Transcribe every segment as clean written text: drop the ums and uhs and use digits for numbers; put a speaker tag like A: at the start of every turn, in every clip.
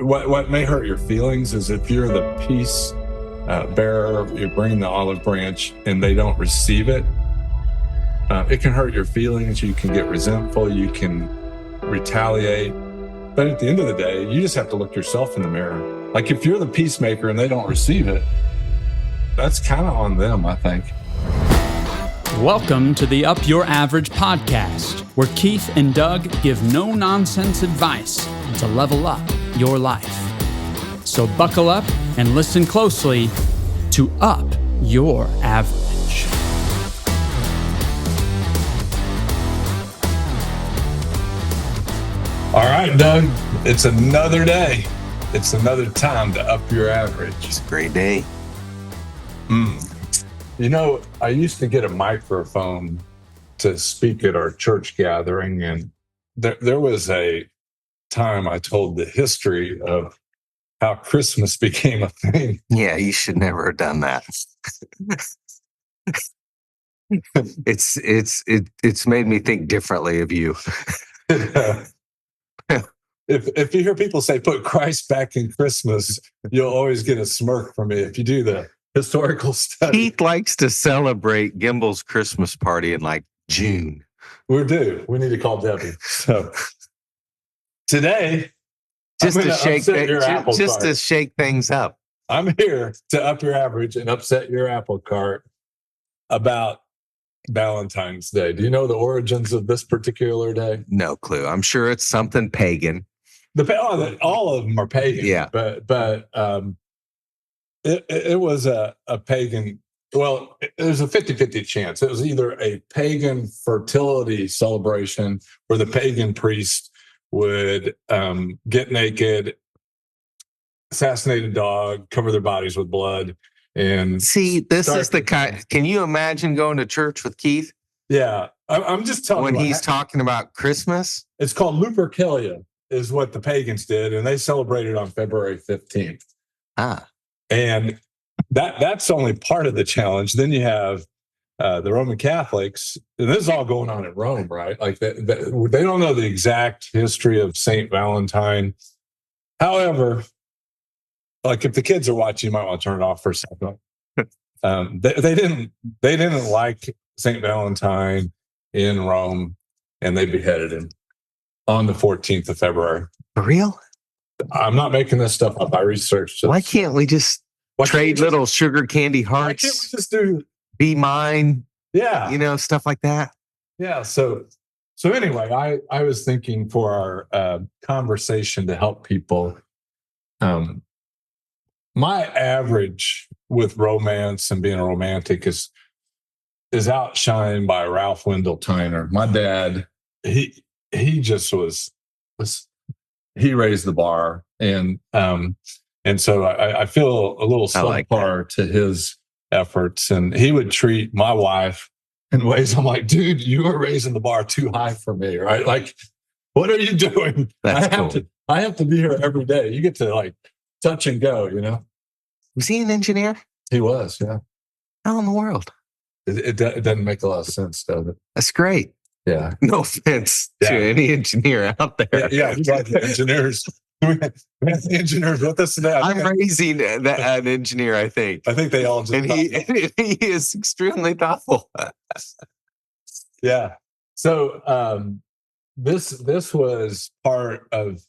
A: what may hurt your feelings is if you're the peace bearer, you bring the olive branch and they don't receive it. It can hurt your feelings. You can get resentful. You can retaliate. But at the end of the day, you just have to look yourself in the mirror. Like if you're the peacemaker and they don't receive it, that's kind of on them, I think.
B: Welcome to the Up Your Average podcast, where Keith and Doug give no-nonsense advice to level up your life. So buckle up and listen closely to Up Your Average.
A: All right, Doug, it's another day. It's another time to up your average.
C: It's a great day.
A: You know, I used to get a microphone to speak at our church gathering, and there was a time I told the history of how Christmas became a thing.
C: Yeah, you should never have done that. It's made me think differently of you.
A: If you hear people say, put Christ back in Christmas, you'll always get a smirk from me if you do the historical study.
C: Keith likes to celebrate Gimbel's Christmas party in like June.
A: We're due. We need to call Debbie. So today,
C: Just to shake things up.
A: I'm here to up your average and upset your apple cart about Valentine's Day. Do you know the origins of this particular day?
C: No clue. I'm sure it's something pagan.
A: All of them are pagan.
C: Yeah.
A: But it was a pagan. Well, there's a 50-50 chance. It was either a pagan fertility celebration where the pagan priest would get naked, assassinate a dog, cover their bodies with blood, and
C: see, this is the kind. Can you imagine going to church with Keith?
A: Yeah, I'm just telling
C: when
A: you.
C: He's talking about Christmas.
A: It's called Lupercalia, is what the pagans did, and they celebrated on February 15th. And that's only part of the challenge. Then you have the Roman Catholics, and this is all going on in Rome, right? Like they don't know the exact history of Saint Valentine. However, like if the kids are watching, you might want to turn it off for a second. They didn't like Saint Valentine in Rome, and they beheaded him on the 14th of February.
C: For real?
A: I'm not making this stuff up. I researched it.
C: Why can't we just trade little sugar candy hearts?
A: Why can't we just do
C: Be Mine?
A: Yeah.
C: Stuff like that.
A: Yeah. So anyway, I was thinking for our conversation to help people. My average with romance and being a romantic is outshined by Ralph Wendell Tyner. My dad, he just was he raised the bar, and so I feel a little subpar to his efforts, and he would treat my wife in ways I'm like, dude, you are raising the bar too high for me, right? Like, what are you doing? I have to be here every day. You get to like touch and go,
C: Was he an engineer?
A: He was, yeah.
C: How in the world?
A: It doesn't make a lot of sense, does it?
C: That's great.
A: Yeah.
C: No offense to any engineer out there.
A: Yeah, we got the engineers. We have the engineers with us today.
C: I'm raising an engineer, I think.
A: I think they all just...
C: And he is extremely thoughtful.
A: Yeah. So this was part of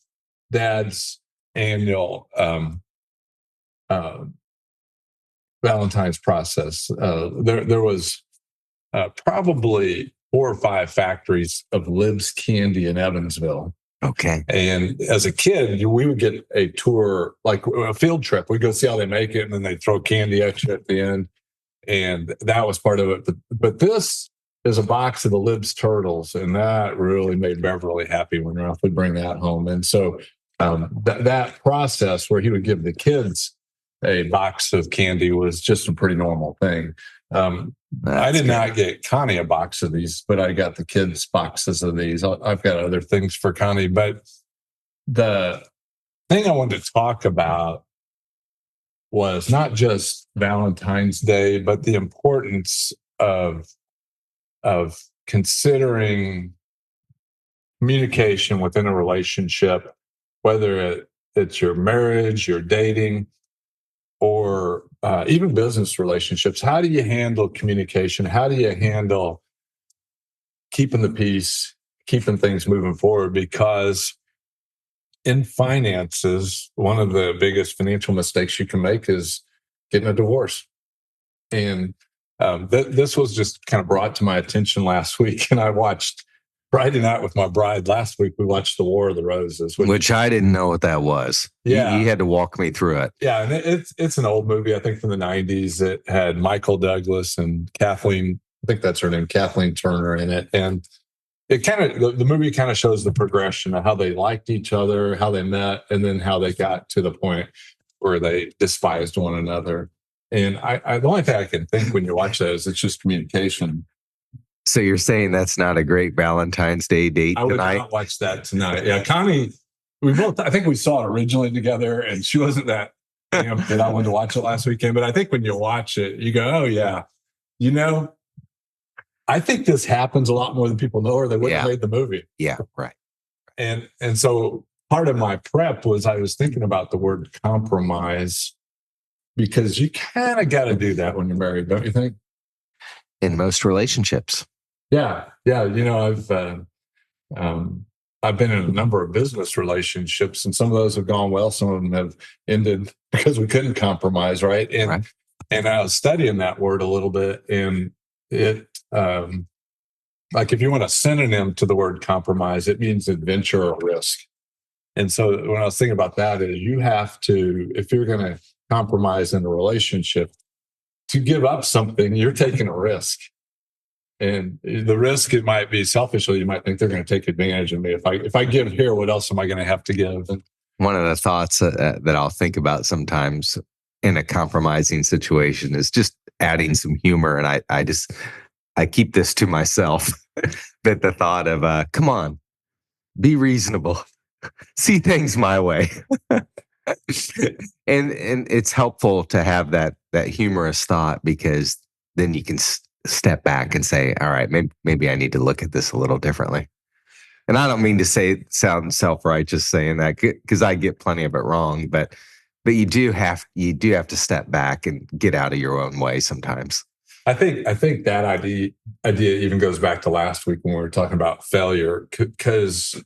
A: Dad's annual Valentine's process. There was probably 4 or 5 factories of Lib's candy in Evansville.
C: Okay.
A: And as a kid, we would get a tour, like a field trip. We'd go see how they make it, and then they'd throw candy at you at the end. And that was part of it. But this is a box of the Lib's turtles, and that really made Beverly happy when Ralph would bring that home. And so that process where he would give the kids a box of candy was just a pretty normal thing. I did not get Connie a box of these, but I got the kids boxes of these. I've got other things for Connie, but the thing I wanted to talk about was not just Valentine's Day, but the importance of considering communication within a relationship, whether it's your marriage, your dating, or even business relationships. How do you handle communication? How do you handle keeping the peace, keeping things moving forward? Because in finances, one of the biggest financial mistakes you can make is getting a divorce. And this was just kind of brought to my attention last week. And I watched Friday night with my bride last week. We watched The War of the Roses,
C: Which I didn't know what that was.
A: Yeah.
C: You had to walk me through it.
A: Yeah, and it's an old movie, I think from the 90s. It had Michael Douglas and Kathleen, I think that's her name, Kathleen Turner in it. And it kind of, the movie kind of shows the progression of how they liked each other, how they met, and then how they got to the point where they despised one another. And the only thing I can think when you watch that is it's just communication.
C: So you're saying that's not a great Valentine's Day date
A: I would
C: tonight?
A: not watch that tonight. Yeah, Connie, I think we saw it originally together, and she wasn't that amped that I wanted to watch it last weekend. But I think when you watch it, you go, oh, yeah. I think this happens a lot more than people know, or they wouldn't have made the movie.
C: Yeah, right.
A: And so part of my prep was I was thinking about the word compromise, because you kind of got to do that when you're married, don't you think?
C: In most relationships.
A: Yeah. I've been in a number of business relationships, and some of those have gone well. Some of them have ended because we couldn't compromise, right? And I was studying that word a little bit, and it like if you want a synonym to the word compromise, it means adventure or risk. And so when I was thinking about that, is you have to, if you're going to compromise in a relationship, to give up something, you're taking a risk. And the risk, it might be selfishly, you might think they're going to take advantage of me. If I give here, what else am I going to have to give? And
C: one of the thoughts that I'll think about sometimes in a compromising situation is just adding some humor. And I keep this to myself, that the thought of, come on, be reasonable, see things my way. and it's helpful to have that humorous thought, because then you can step back and say, all right, maybe I need to look at this a little differently. And I don't mean to sound self-righteous saying that, because I get plenty of it wrong, but you do have to step back and get out of your own way sometimes.
A: I think that idea even goes back to last week when we were talking about failure, because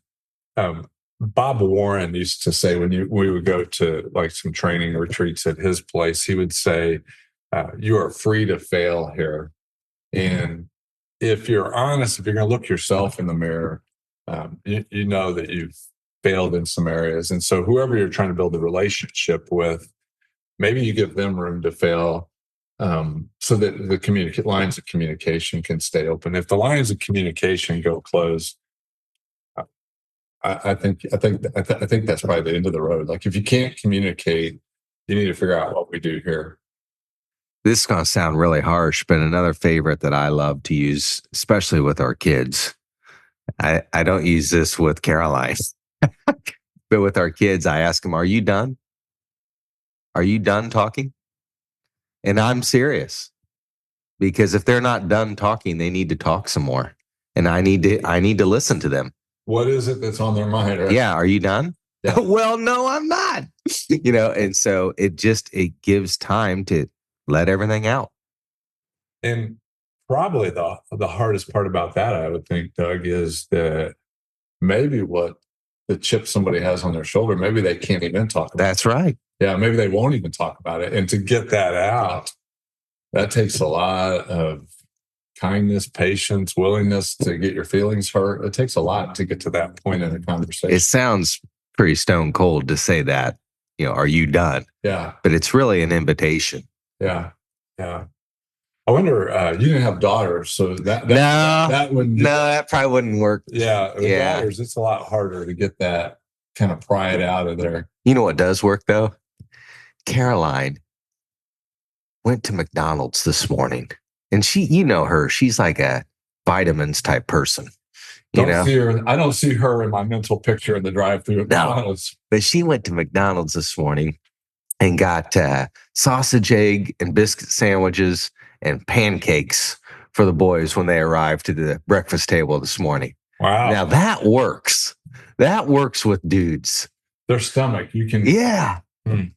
A: Bob Warren used to say, when we would go to like some training retreats at his place, he would say, you are free to fail here. And if you're honest, if you're going to look yourself in the mirror, you know that you've failed in some areas. And so whoever you're trying to build a relationship with, maybe you give them room to fail, so that the lines of communication can stay open. If the lines of communication go closed, I think that's probably the end of the road. Like if you can't communicate, you need to figure out what we do here.
C: This is going to sound really harsh, but another favorite that I love to use, especially with our kids, I don't use this with Caroline, but with our kids, I ask them, are you done? Are you done talking? And I'm serious, because if they're not done talking, they need to talk some more, and I need to listen to them.
A: What is it that's on their mind? Right?
C: Yeah. Are you done?
A: Yeah.
C: Well, no, I'm not. And so it gives time to let everything out.
A: And probably the hardest part about that, I would think, Doug, is that maybe what the chip somebody has on their shoulder, maybe they can't even talk about.
C: That's right.
A: Yeah, maybe they won't even talk about it. And to get that out, that takes a lot of kindness, patience, willingness to get your feelings hurt. It takes a lot to get to that point in a conversation.
C: It sounds pretty stone cold to say that, are you done?
A: Yeah.
C: But it's really an invitation.
A: Yeah. Yeah. I wonder, you didn't have daughters, so that
C: probably wouldn't work.
A: Yeah. With daughters, it's a lot harder to get that kind of pride out of there.
C: You know what does work though? Caroline went to McDonald's this morning, and she's like a vitamins type person. I
A: don't see her in my mental picture in the drive-thru at McDonald's.
C: But she went to McDonald's this morning and got sausage, egg, and biscuit sandwiches and pancakes for the boys when they arrived to the breakfast table this morning.
A: Wow.
C: Now that works. That works with dudes.
A: their stomach. You can,
C: Yeah.
A: mm,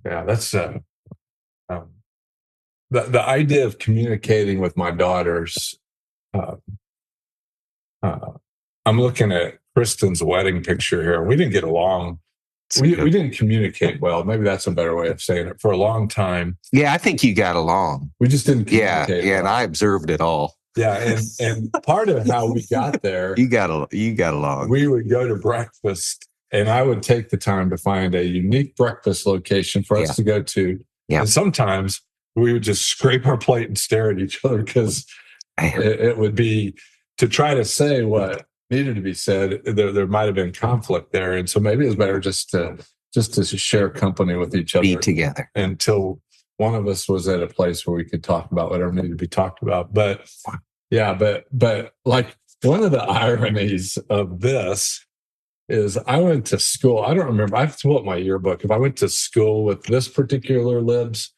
A: yeah, that's um, the idea of communicating with my daughters. Uh, uh, I'm looking at Kristen's wedding picture here. We didn't get along. We didn't communicate well. Maybe that's a better way of saying it. For a long time,
C: Yeah, I think you got along.
A: we just didn't
C: Yeah,
A: communicate.
C: yeah,
A: well.
C: and I observed it all.
A: Yeah, and part of how we got there,
C: You got along.
A: we would go to breakfast, and I would take the time to find a unique breakfast location for us to go to.
C: Yeah.
A: And sometimes we would just scrape our plate and stare at each other because it would be to try to say what needed to be said. There might have been conflict there, and so maybe it was better just to share company with each other,
C: Be together
A: until one of us was at a place where we could talk about whatever needed to be talked about. But yeah, but like one of the ironies of this is I went to school. I don't remember. I have to pull up my yearbook. If I went to school with this particular Libs,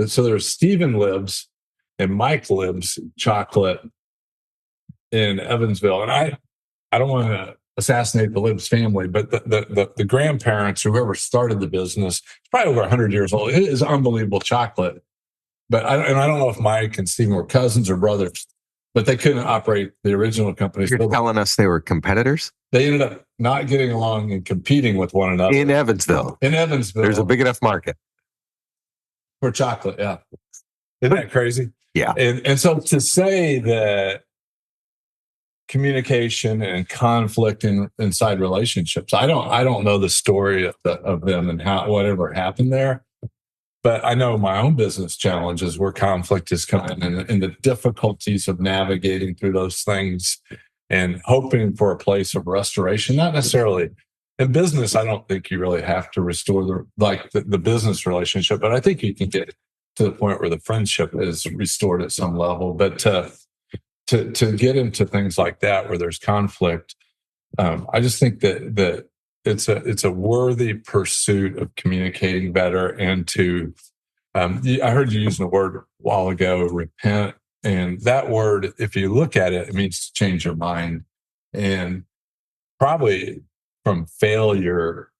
A: so there's Stephen Libs and Mike Libs chocolate in Evansville. And I don't want to assassinate the Libs family, but the grandparents, whoever started the business, it's probably over 100 years old. It is unbelievable chocolate. But I don't know if Mike and Stephen were cousins or brothers, but they couldn't operate the original company.
C: You're telling us they were competitors?
A: They ended up not getting along and competing with one another.
C: In Evansville.
A: There's
C: a big enough market
A: for chocolate. Yeah. Isn't that crazy?
C: Yeah.
A: And so to say that communication and conflict inside relationships, I don't know the story of them and how whatever happened there. But I know my own business challenges where conflict is coming and the difficulties of navigating through those things and hoping for a place of restoration. Not necessarily in business. I don't think you really have to restore the business relationship, but I think you can get to the point where the friendship is restored at some level. But to get into things like that where there's conflict, I just think that it's a worthy pursuit of communicating better and to I heard you using a word a while ago, repent. And that word, if you look at it, it means to change your mind. And probably from failure,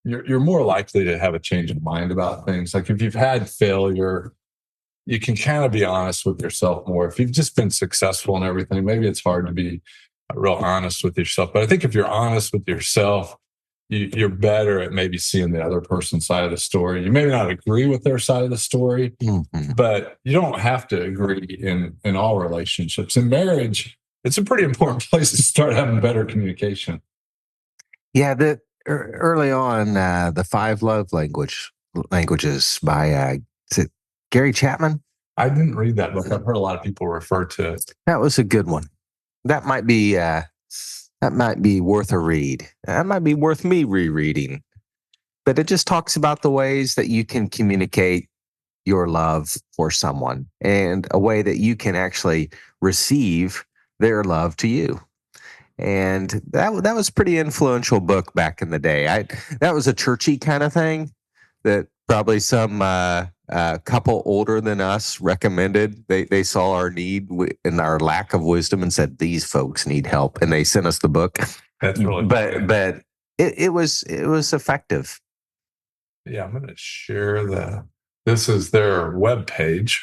A: you're more likely to have a change of mind about things. Like if you've had failure, you can kind of be honest with yourself more. If you've just been successful and everything, maybe it's hard to be real honest with yourself. But I think if you're honest with yourself, you're better at maybe seeing the other person's side of the story. You maybe not agree with their side of the story, but you don't have to agree in all relationships. In marriage, it's a pretty important place to start having better communication.
C: Yeah, early on, the 5 love languages by is it Gary Chapman?
A: I didn't read that book. I've heard a lot of people refer to it.
C: That was a good one. That might be worth a read. That might be worth me rereading. But it just talks about the ways that you can communicate your love for someone and a way that you can actually receive their love to you. And that was a pretty influential book back in the day. That was a churchy kind of thing that probably some couple older than us recommended. They saw our need and our lack of wisdom and said, these folks need help. And they sent us the book.
A: That's really
C: but it was effective.
A: Yeah, I'm going to share this is their webpage.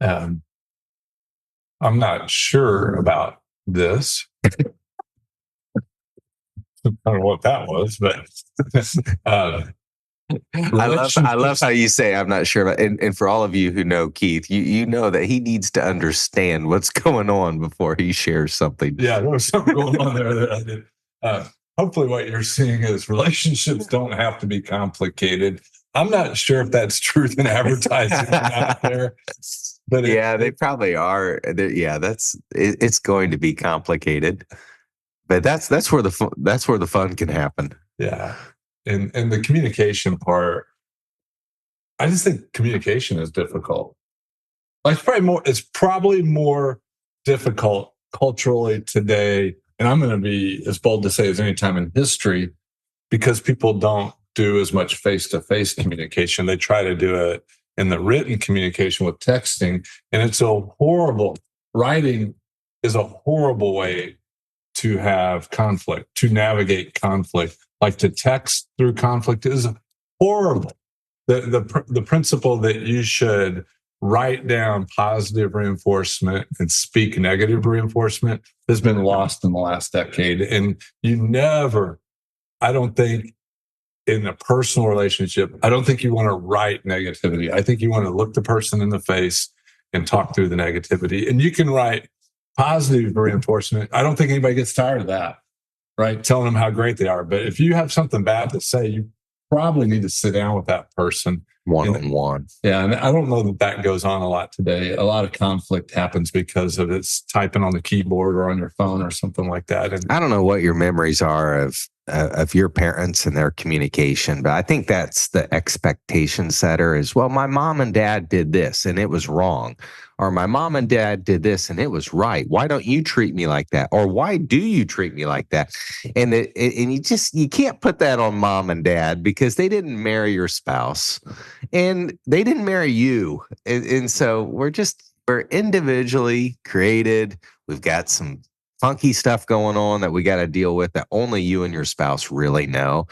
A: I'm not sure about this. I don't know what that was, but
C: I love how you say I'm not sure about, and for all of you who know Keith, you know that he needs to understand what's going on before he shares something.
A: Yeah, there was something going on there that I did. Hopefully what you're seeing is relationships don't have to be complicated. I'm not sure if that's truth in advertising out there. But
C: yeah, they probably are. Yeah, it's going to be complicated. But that's where the fun can happen.
A: Yeah. And the communication part, I just think communication is difficult. Like it's probably more difficult culturally today. And I'm going to be as bold to say as any time in history, because people don't do as much face-to-face communication. They try to do it in the written communication with texting. And writing is a horrible way to have conflict, to navigate conflict. Like to text through conflict is horrible. The principle that you should write down positive reinforcement and speak negative reinforcement has been lost in the last decade. And you never, I don't think, in a personal relationship, I don't think you want to write negativity. I think you want to look the person in the face and talk through the negativity. And you can write positive reinforcement. I don't think anybody gets tired of that, right? Telling them how great they are. But if you have something bad to say, you probably need to sit down with that person
C: one-on-one.
A: Yeah, and I don't know that goes on a lot today. A lot of conflict happens because of it's typing on the keyboard or on your phone or something like that. And
C: I don't know what your memories are of your parents and their communication, but I think that's the expectation setter is, well, my mom and dad did this and it was wrong. Or my mom and dad did this and it was right. Why don't you treat me like that? Or why do you treat me like that? And you can't put that on mom and dad because they didn't marry your spouse and they didn't marry you. And so we're individually created. We've got some funky stuff going on that we got to deal with that only you and your spouse really know.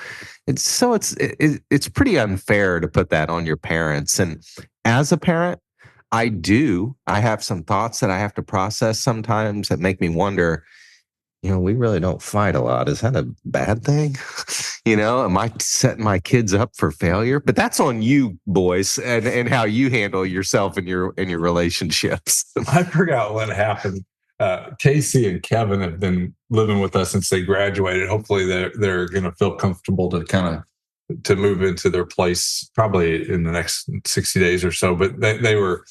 C: It's pretty unfair to put that on your parents. And as a parent, I have some thoughts that I have to process sometimes that make me wonder, we really don't fight a lot. Is that a bad thing? Am I setting my kids up for failure? But that's on you, boys, and how you handle yourself and your relationships.
A: I forgot what happened. Casey and Kevin have been living with us since they graduated. Hopefully they're going to feel comfortable to move into their place probably in the next 60 days or so. But they were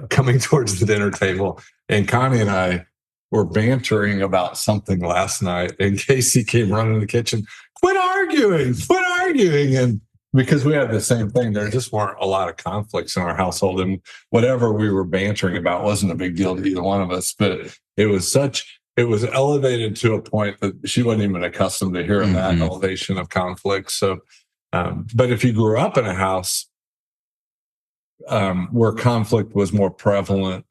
A: coming towards the dinner table, and Connie and I were bantering about something last night, and Casey came running in the kitchen, quit arguing. And because we had the same thing, there just weren't a lot of conflicts in our household, and whatever we were bantering about wasn't a big deal to either one of us, but it was elevated to a point that she wasn't even accustomed to hearing that elevation of conflict. So, but if you grew up in a house where conflict was more prevalent,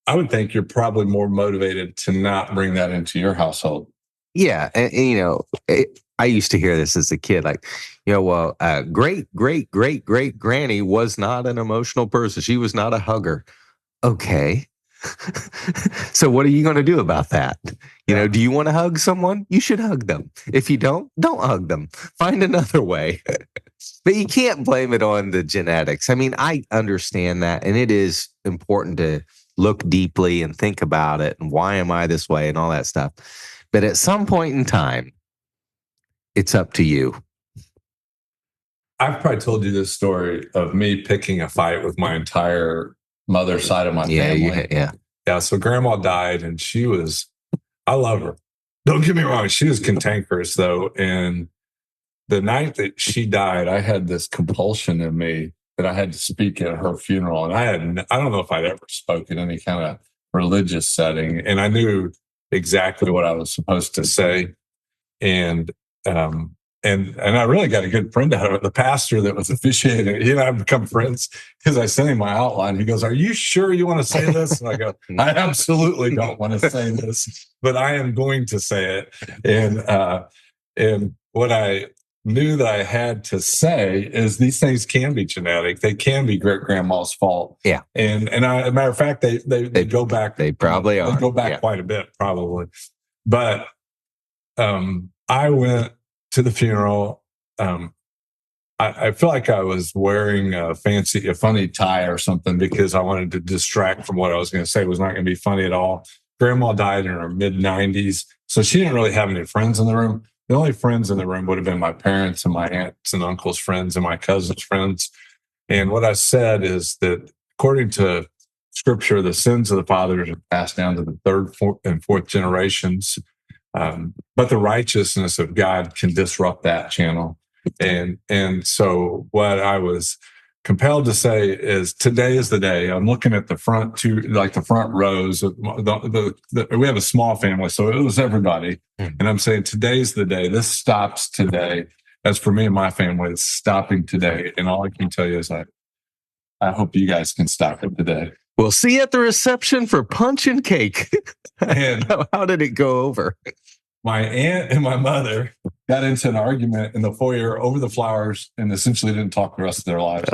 A: I would think you're probably more motivated to not bring that into your household.
C: Yeah. And I used to hear this as a kid, like, great granny was not an emotional person. She was not a hugger. Okay. So what are you going to do about that? Do you want to hug someone? You should hug them. If you don't hug them. Find another way. But you can't blame it on the genetics. I mean, I understand that. And it is important to look deeply and think about it. And why am I this way and all that stuff. But at some point in time, it's up to you.
A: I've probably told you this story of me picking a fight with my entire mother's side of my family. Yeah. So grandma died, and I love her. Don't get me wrong. She was cantankerous though. And the night that she died, I had this compulsion in me that I had to speak at her funeral. And I don't know if I'd ever spoken in any kind of religious setting. And I knew exactly what I was supposed to say. And I really got a good friend out of it. The pastor that was officiating, he and I have become friends because I sent him my outline. He goes, "Are you sure you want to say this?" And I go, "I absolutely don't want to say this, but I am going to say it." And what I knew that I had to say is these things can be genetic. They can be great grandma's fault.
C: Yeah.
A: And as a matter of fact, they go back.
C: They probably are.
A: They go back quite a bit, probably. But I went to the funeral. I feel like I was wearing a funny tie or something because I wanted to distract from what I was going to say. It was not going to be funny at all. Grandma died in her mid-90s, so she didn't really have any friends in the room. The only friends in the room would have been my parents and my aunts and uncles' friends and my cousins' friends. And what I said is that according to Scripture, the sins of the fathers are passed down to the third, and fourth generations. But the righteousness of God can disrupt that channel. And so what I was compelled to say is today is the day. I'm looking at the front the front rows of we have a small family, so it was everybody. And I'm saying today's the day. This stops today. As for me and my family, it's stopping today. And all I can tell you is I hope you guys can stop it today.
C: We'll see you at the reception for punch and cake.
A: And
C: how did it go over?
A: my aunt and my mother got into an argument in the foyer over the flowers and essentially didn't talk the rest of their lives.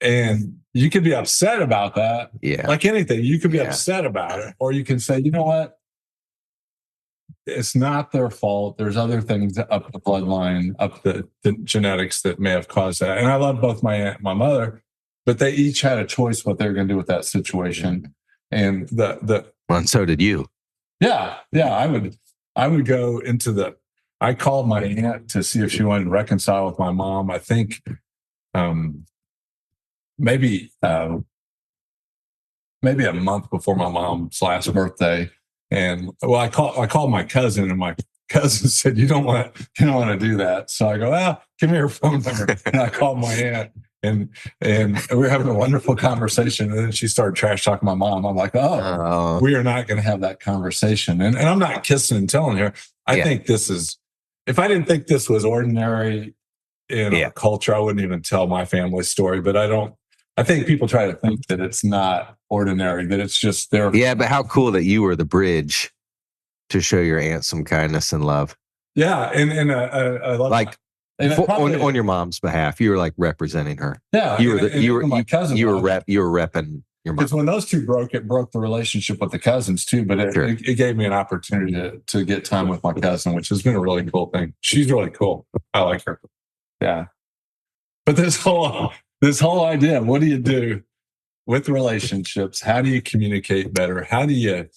A: And you could be upset about that.
C: Yeah.
A: Like anything, you could be upset about it. Or you can say, you know what? It's not their fault. There's other things up the bloodline, up the genetics that may have caused that. And I love both my aunt and my mother, but they each had a choice what they were going to do with that situation. And
C: and so did you.
A: Yeah. I would go into I called my aunt to see if she wanted to reconcile with my mom. I think maybe a month before my mom's last birthday. And I called my cousin, and my cousin said, you don't want to do that. So I go, give me her phone number. And I called my aunt, and we were having a wonderful conversation. And then she started trash talking my mom. I'm like, we are not going to have that conversation. And I'm not kissing and telling her. I think this is, if I didn't think this was ordinary in our culture, I wouldn't even tell my family story. But I think people try to think that it's not ordinary, that it's just their.
C: Yeah, but how cool that you were the bridge to show your aunt some kindness and love.
A: Yeah, and I love
C: on your mom's behalf, you were like representing her.
A: Yeah,
C: you were
A: my cousin.
C: You were repping your mom.
A: Because when those two broke, it broke the relationship with the cousins too. But it gave me an opportunity to get time with my cousin, which has been a really cool thing. She's really cool. I like her. Yeah, but this whole idea, what do you do with relationships? How do you communicate better? How do you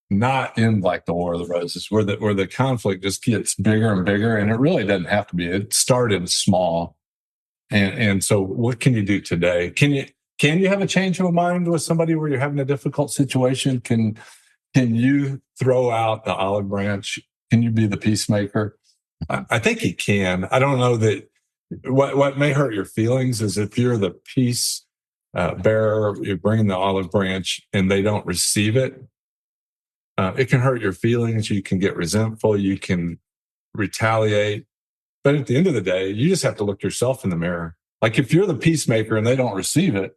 A: not end like the War of the Roses, where the conflict just gets bigger and bigger? And it really doesn't have to be. It started small. And so what can you do today? Can you have a change of mind with somebody where you're having a difficult situation? Can you throw out the olive branch? Can you be the peacemaker? I think you can. I don't know that. What may hurt your feelings is if you're the peace bearer, you bring the olive branch and they don't receive it. It can hurt your feelings. You can get resentful. You can retaliate. But at the end of the day, you just have to look yourself in the mirror. Like if you're the peacemaker and they don't receive it,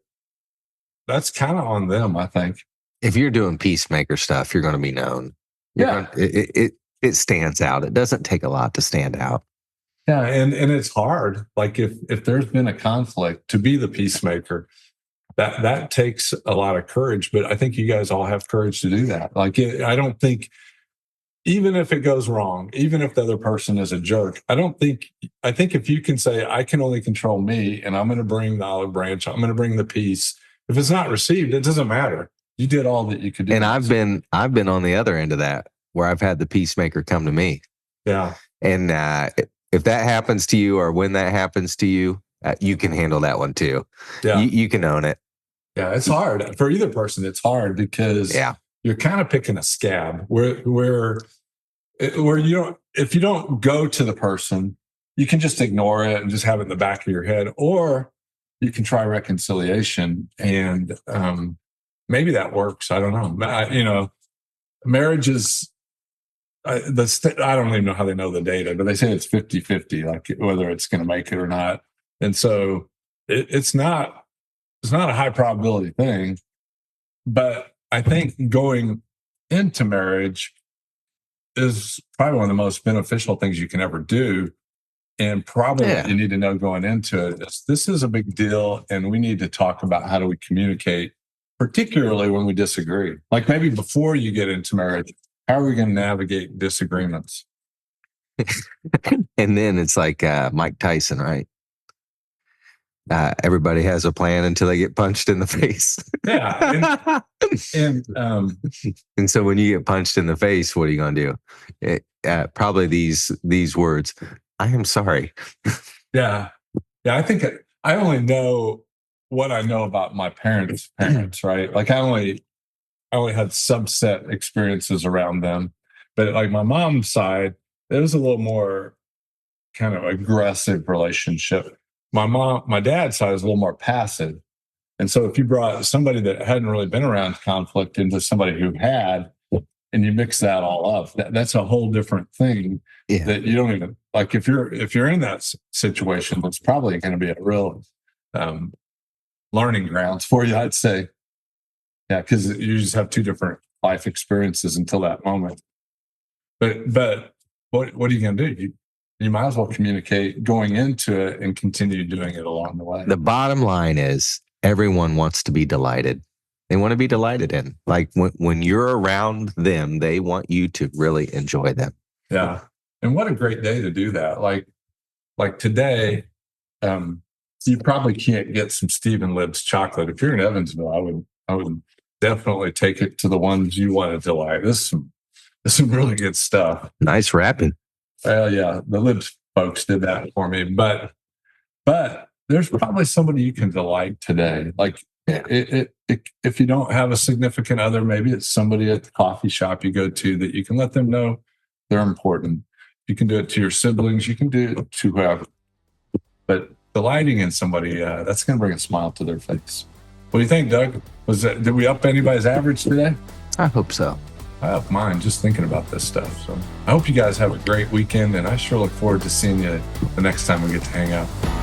A: that's kind of on them, I think.
C: If you're doing peacemaker stuff, you're going to be known. It stands out. It doesn't take a lot to stand out.
A: Yeah, and it's hard. Like if there's been a conflict, to be the peacemaker, that takes a lot of courage. But I think you guys all have courage to do that. Like I don't think, even if it goes wrong, even if the other person is a jerk, I think if you can say, I can only control me, and I'm going to bring the olive branch, I'm going to bring the peace. If it's not received, it doesn't matter. You did all that you could do.
C: And I've been on the other end of that, where I've had the peacemaker come to me.
A: Yeah.
C: And if that happens to you, or when that happens to you, you can handle that one too. Yeah. You can own it.
A: Yeah, it's hard for either person. It's hard because you're kind of picking a scab where you don't, if you don't go to the person, you can just ignore it and just have it in the back of your head, or you can try reconciliation, and maybe that works. I don't know. Marriage is, I don't even know how they know the data, but they say it's 50-50, like whether it's going to make it or not. And so it's not a high probability thing, but I think going into marriage is probably one of the most beneficial things you can ever do. And probably what you need to know going into it is this is a big deal, and we need to talk about how do we communicate, particularly when we disagree. Like maybe before you get into marriage, how are we going to navigate disagreements?
C: And then it's like Mike Tyson, right? Everybody has a plan until they get punched in the face.
A: Yeah.
C: And so when you get punched in the face, what are you going to do? Probably these words, I am sorry.
A: Yeah. I think I only know what I know about my parents, right? Like I only had subset experiences around them. But like my mom's side, it was a little more kind of aggressive relationship. My dad's side is a little more passive. And so if you brought somebody that hadn't really been around conflict into somebody who had, and you mix that all up, that's a whole different thing that you don't even, like if you're in that situation, it's probably going to be a real learning grounds for you, I'd say. Yeah, because you just have two different life experiences until that moment. But what are you going to do? You might as well communicate going into it and continue doing it along the way.
C: The bottom line is everyone wants to be delighted. They want to be delighted in. Like when you're around them, they want you to really enjoy them.
A: Yeah. And what a great day to do that. Like today, you probably can't get some Stephen Lib's chocolate. If you're in Evansville, I would definitely take it to the ones you want to delight. This is some really good stuff.
C: Nice wrapping.
A: Well, yeah, the Libs folks did that for me. But there's probably somebody you can delight today. Like if you don't have a significant other, maybe it's somebody at the coffee shop you go to that you can let them know they're important. You can do it to your siblings. You can do it to whoever. But delighting in somebody, that's going to bring a smile to their face. What do you think, Doug? Did we up anybody's average today?
C: I hope so.
A: I upped mine just thinking about this stuff. So I hope you guys have a great weekend, and I sure look forward to seeing you the next time we get to hang out.